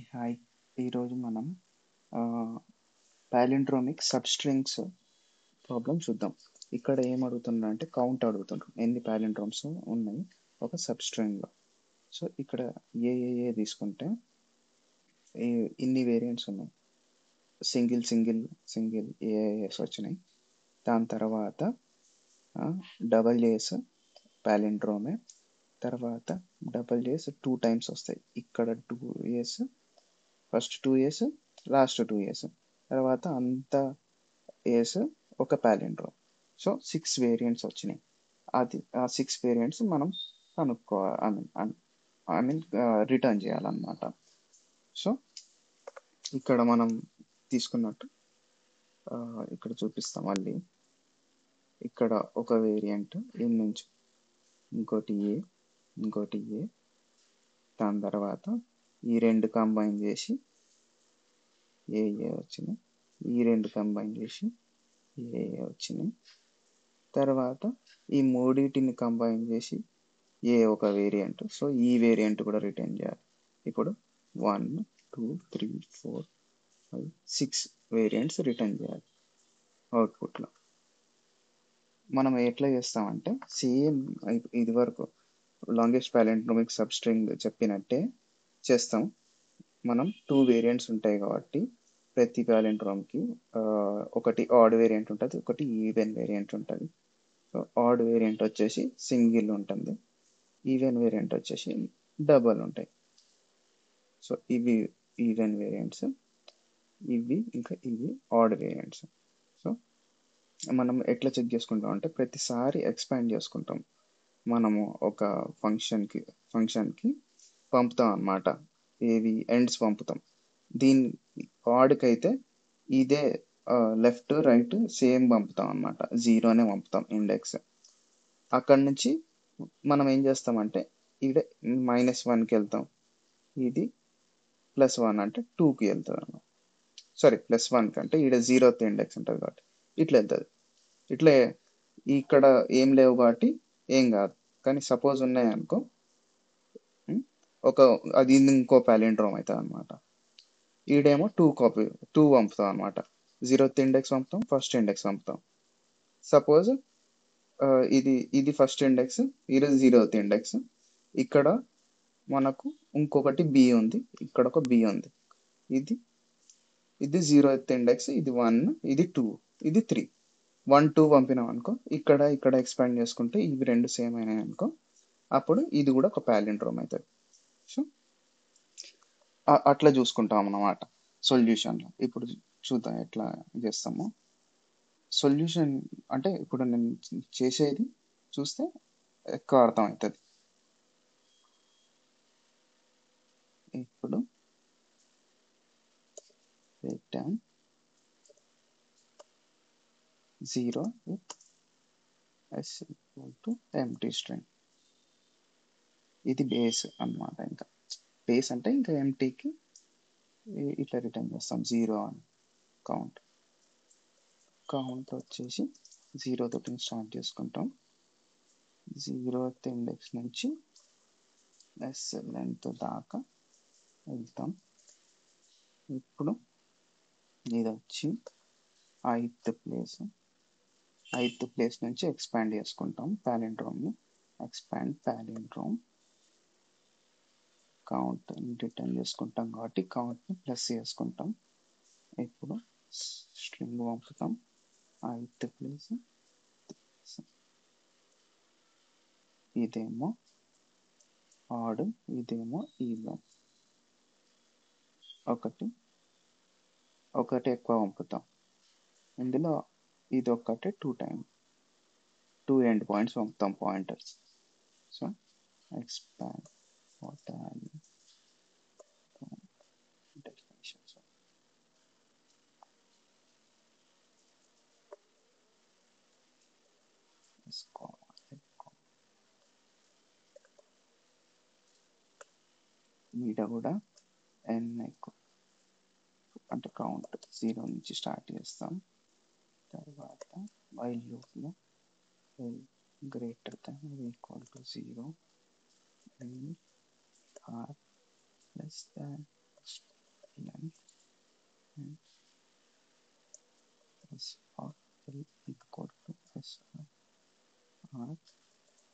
Hi, ఈరోజు మనం palindromic సబ్స్ట్రింగ్స్ problem చూద్దాం. ఇక్కడ ఏం అడుగుతున్నా అంటే కౌంట్ అడుగుతుండ్రు, ఎన్ని పాలిండ్రోమ్స్ ఉన్నాయి ఒక సబ్స్ట్రింగ్లో. సో ఇక్కడ ఏ తీసుకుంటే ఇన్ని వేరియంట్స్ ఉన్నాయి. సింగిల్ సింగిల్ సింగిల్ ఏఎస్ వచ్చినాయి. దాని తర్వాత డబల్ ఏస్ పాలిండ్రోమే, తర్వాత డబల్ ఏస్ 2 టైమ్స్ వస్తాయి. ఇక్కడ 2 years, first 2 years, last 2 years, తర్వాత అంతా ఇయర్స్ ఒక పాలిండ్రోమ్. సో 6 వేరియంట్స్ వచ్చినాయి. అది ఆ 6 వేరియంట్స్ మనం కనుక్కోవాలి, ఐ మీన్ రిటర్న్ చేయాలన్నమాట. సో ఇక్కడ మనం తీసుకున్నట్టు ఇక్కడ చూపిస్తాం. మళ్ళీ ఇక్కడ ఒక వేరియంట్ నుంచి ఇంకోటి ఏ, దాని తర్వాత ఈ రెండు కంబైన్ చేసి ఏ వచ్చినాయి, ఈ రెండు కంబైన్ చేసి ఏ వచ్చినాయి. తర్వాత ఈ మూడింటిని కంబైన్ చేసి ఒక వేరియంట్. సో ఈ వేరియంట్ కూడా రిటర్న్ చేయాలి. ఇప్పుడు 1 2 3 4 5 6 వేరియంట్స్ రిటర్న్ చేయాలి అవుట్పుట్లో. మనం ఎట్లా చేస్తామంటే సేమ్ ఇది వరకు లాంగెస్ట్ పాలిండ్రోమిక్ సబ్స్ట్రింగ్ చెప్పినట్టే చేస్తాం. మనం 2 వేరియంట్స్ ఉంటాయి కాబట్టి ప్రతి పాలిండ్రోమ్కి ఒకటి ఆడ్ వేరియంట్ ఉంటుంది, ఒకటి ఈవెన్ వేరియంట్ ఉంటుంది. సో ఆడ్ వేరియంట్ వచ్చేసి సింగిల్ ఉంటుంది, ఈవెన్ వేరియంట్ వచ్చేసి డబల్ ఉంటాయి. సో ఇవి ఈవెన్ వేరియంట్స్, ఇవి ఆడ్ వేరియంట్స్. సో మనం ఎట్లా చెక్ చేసుకుంటాం అంటే ప్రతిసారి ఎక్స్పాండ్ చేసుకుంటాం. మనము ఒక ఫంక్షన్కి పంపుతాం అన్నమాట. ఏవి ఎండ్స్ పంపుతాం. దీని ఆడ్కి అయితే ఇదే లెఫ్ట్ రైట్ సేమ్ పంపుతాం అన్నమాట, జీరోనే పంపుతాం ఇండెక్స్. అక్కడ నుంచి మనం ఏం చేస్తామంటే ఇక్కడ -1కి వెళ్తాం, ఇది +1 అంటే 2కి వెళ్తుంది అన్నమాట. సారీ, +1 అంటే ఇక్కడ 0th ఇండెక్స్ ఉంటుంది కాబట్టి ఇట్లా వెళ్తుంది. ఇట్లా ఇక్కడ ఏం లేవు కాబట్టి ఏం కాదు. కానీ సపోజ్ ఉన్నాయి అనుకో, అది ఇంకో పాలిండ్రోమ్ అవుతుంది అనమాట. ఈడేమో 2 పంపుతాం అనమాట. 0th ఇండెక్స్ పంపుతాం, ఫస్ట్ ఇండెక్స్ పంపుతాం. సపోజ్ ఇది ఫస్ట్ ఇండెక్స్, ఇది 0th ఇండెక్స్. ఇక్కడ మనకు ఇంకొకటి బి ఉంది, ఇక్కడ ఒక బి ఉంది. ఇది 0th ఇండెక్స్, ఇది 1, ఇది 2, ఇది 3. 1 2 పంపినాం అనుకో, ఇక్కడ ఎక్స్పాండ్ చేసుకుంటే ఇవి రెండు సేమ్ అయినాయి అనుకో, అప్పుడు ఇది కూడా ఒక పాలిండ్రోమ్ అవుతుంది. సో అట్లా చూసుకుంటాం అన్నమాట సొల్యూషన్లో. ఇప్పుడు చూద్దాం ఎట్లా చేస్తాము. సొల్యూషన్ అంటే ఇప్పుడు నేను చేసేది చూస్తే ఎక్కువ అర్థం అవుతుంది. ఇప్పుడు return 0 with s = empty string. ఇది బేస్ అన్నమాట. ఇంకా బేస్ అంటే ఇంకా ఎంటీకి ఇట్లా రిటర్న్ చేస్తాం 0 అని. కౌంట్ వచ్చేసి 0 తోటి స్టార్ట్ చేసుకుంటాం. 0th ఇండెక్స్ నుంచి ఎస్ లెంత్ దాకా వెళ్తాం. ఇప్పుడు ఇది వచ్చి 8th ప్లేస్ నుంచి ఎక్స్పాండ్ చేసుకుంటాం పాలిండ్రోమ్ని. ఎక్స్పాండ్ పాలిండ్రోమ్ కౌంట్ రిటర్న్ చేసుకుంటాం కాబట్టి కౌంట్ని ప్లస్ చేసుకుంటాం. ఇప్పుడు స్ట్రింగ్ పంపుతాం 8th ప్లేస్. ఇదేమో ఆడ్, ఇదేమో ఈవెన్. ఒకటి ఎక్కువ పంపుతాం. ఇందులో ఇది ఒక్కటే 2 టైమ్స్, 2 ఎండ్ పాయింట్స్ పంపుతాం, పాయింటర్స్. సో ఎక్స్పాండ్ ఈడ కూడా ఎన్ ఎక్కువ అంటే కౌంట్ 0 నుంచి స్టార్ట్ చేస్తాం. తర్వాత వైల్ లూప్లో greater than or equal to 0 and r less than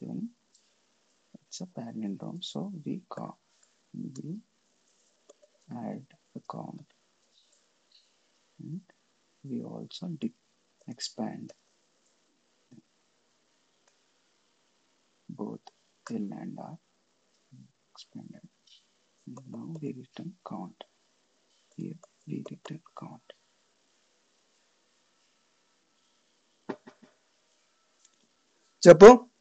then it's a palindrome. So we add the count, and we also expand both L and R expanded. Now we return count. Here we return count. చెప్పు.